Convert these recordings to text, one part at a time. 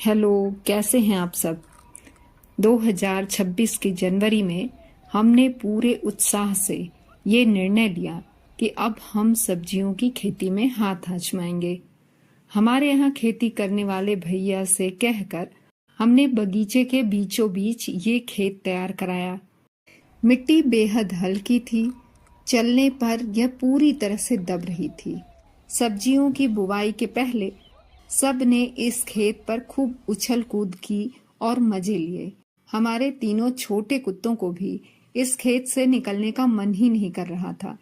Hello, कैसे हैं आप सब। 2026 की जनवरी में हमने पूरे उत्साह से ये निर्णय लिया कि अब हम सब्जियों की खेती में हाथ आजमाएंगे। हमारे यहाँ खेती करने वाले भैया से कहकर हमने बगीचे के बीचों बीच ये खेत तैयार कराया। मिट्टी बेहद हल्की थी, चलने पर यह पूरी तरह से दब रही थी। सब्जियों की बुवाई के पहले सब ने इस खेत पर खूब उछल कूद की और मजे लिए। हमारे तीनों छोटे कुत्तों को भी इस खेत से निकलने का मन ही नहीं कर रहा था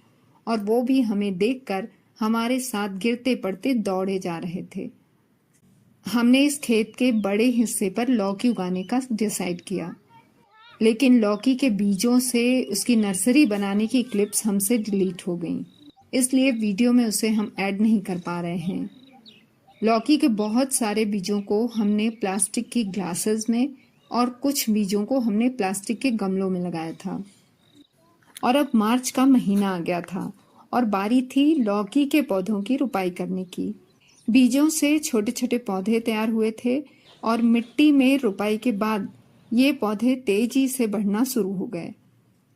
और वो भी हमें देखकर हमारे साथ गिरते पड़ते दौड़े जा रहे थे। हमने इस खेत के बड़े हिस्से पर लौकी उगाने का डिसाइड किया, लेकिन लौकी के बीजों से उसकी नर्सरी बनाने की क्लिप्स हमसे डिलीट हो गईं, इसलिए वीडियो में उसे हम ऐड नहीं कर पा रहे हैं। लौकी के बहुत सारे बीजों को हमने प्लास्टिक की ग्लासेस में और कुछ बीजों को हमने प्लास्टिक के गमलों में लगाया था। और अब मार्च का महीना आ गया था और बारी थी लौकी के पौधों की रुपाई करने की। बीजों से छोटे छोटे पौधे तैयार हुए थे और मिट्टी में रुपाई के बाद ये पौधे तेजी से बढ़ना शुरू हो गए।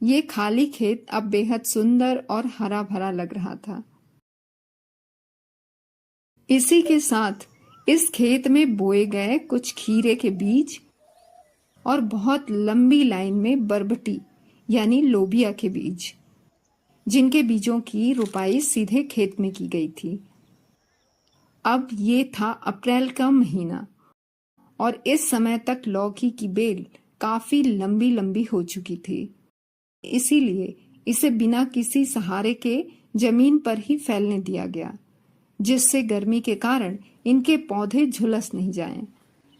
ये खाली खेत अब बेहद सुंदर और हरा भरा लग रहा था। इसी के साथ इस खेत में बोए गए कुछ खीरे के बीज और बहुत लंबी लाइन में बरबटी यानी लोबिया के बीज, जिनके बीजों की रुपाई सीधे खेत में की गई थी। अब ये था अप्रैल का महीना और इस समय तक लौकी की बेल काफी लंबी लंबी हो चुकी थी, इसीलिए इसे बिना किसी सहारे के जमीन पर ही फैलने दिया गया, जिससे गर्मी के कारण इनके पौधे झुलस नहीं जाएं।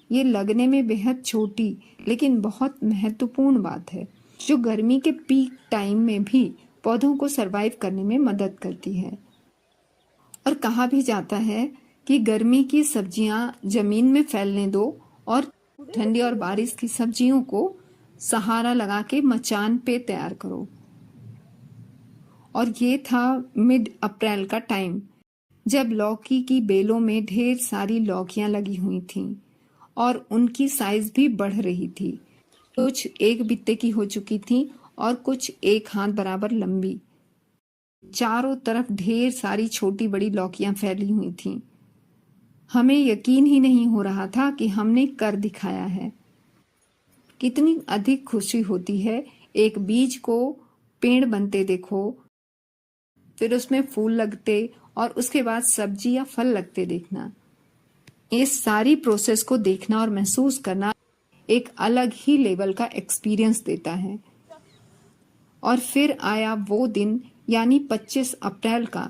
ये लगने में बेहद छोटी लेकिन बहुत महत्वपूर्ण बात है, जो गर्मी के पीक टाइम में भी पौधों को सरवाइव करने में मदद करती है। और कहा भी जाता है कि गर्मी की सब्जियां जमीन में फैलने दो और ठंडी और बारिश की सब्जियों को सहारा लगा के मचान पे तैयार करो। और ये था मिड अप्रैल का टाइम, जब लौकी की बेलों में ढेर सारी लौकियां लगी हुई थीं और उनकी साइज भी बढ़ रही थी। कुछ एक बित्ते की हो चुकी थीं और कुछ एक हाथ बराबर लंबी। चारों तरफ ढेर सारी छोटी बड़ी लौकियां फैली हुई थीं। हमें यकीन ही नहीं हो रहा था कि हमने कर दिखाया है। कितनी अधिक खुशी होती है एक बीज को पेड़ बनते देखो, फिर उसमें फूल लगते और उसके बाद सब्जी या फल लगते देखना। इस सारी प्रोसेस को देखना और महसूस करना एक अलग ही लेवल का एक्सपीरियंस देता है। और फिर आया वो दिन यानी 25 अप्रैल का,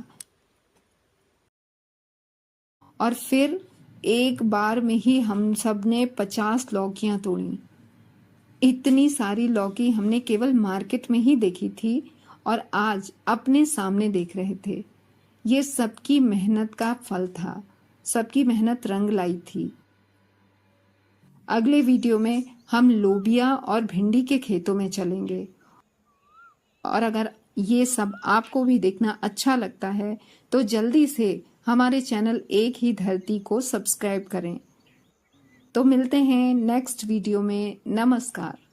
और फिर एक बार में ही हम सब ने 50 लौकियां तोड़ी। इतनी सारी लौकी हमने केवल मार्केट में ही देखी थी और आज अपने सामने देख रहे थे। ये सबकी मेहनत का फल था, सबकी मेहनत रंग लाई थी। अगले वीडियो में हम लोबिया और भिंडी के खेतों में चलेंगे। और अगर ये सब आपको भी देखना अच्छा लगता है तो जल्दी से हमारे चैनल एक ही धरती को सब्सक्राइब करें। तो मिलते हैं नेक्स्ट वीडियो में। नमस्कार।